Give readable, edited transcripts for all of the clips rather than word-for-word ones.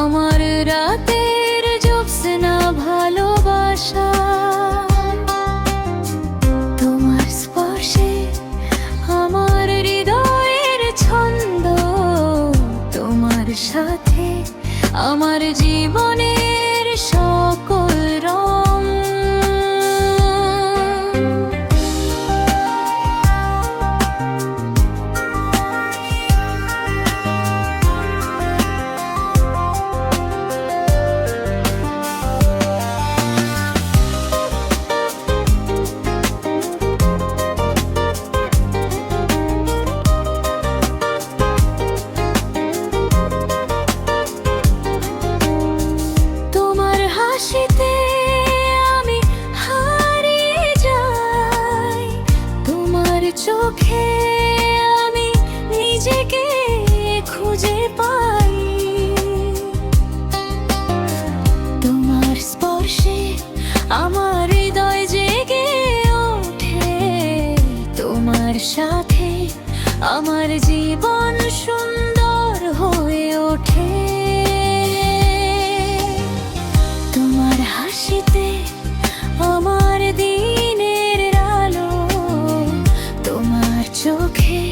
আমার রাতের জ্যোৎস্না ভালোবাসা, তোমার স্পর্শে আমার হৃদয়ের ছন্দ, তোমার সাথে আমার জীবনের সকল রং। চোখে আমি নিজেকে খুঁজে পাই, তোমার স্পর্শে আমার হৃদয় জেগে ওঠে, তোমার সাথে আমার জীবন সুন্দর হয়ে ওঠে। তোমার হাসিতে আমার দিনের আলো, তোমার চোখে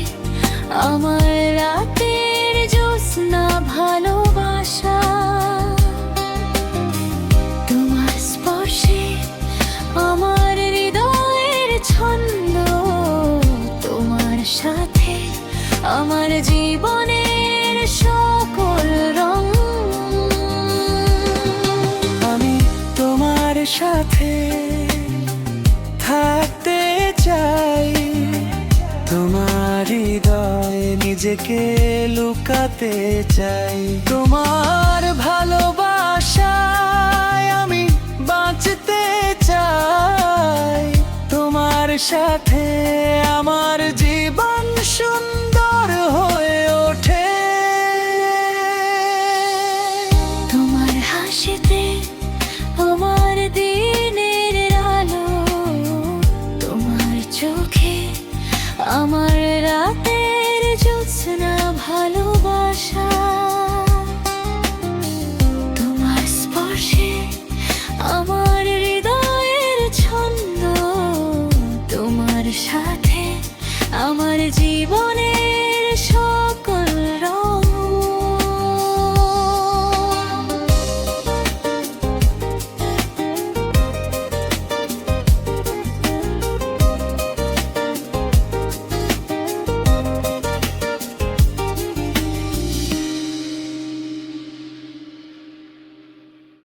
আমার রাতের জ্যোৎস্না ভালোবাসা, তোমার স্পর্শে আমার হৃদয়ের ছন্দ, তোমার সাথে আমার জীবনের সকল রং। আমি তোমার সাথে থাকতে চাই, তোমার হৃদয়ে নিজেকে লুকাতে চাই, তোমার ভালোবাসায় আমি বাঁচতে চাই, তোমার সাথে আমার জীবন সুন্দর হয়ে ওঠে। তোমার হাসিতে আমার দিনের আলো, তোমার চোখে আমার রাতের জ্যোৎস্না ভালো।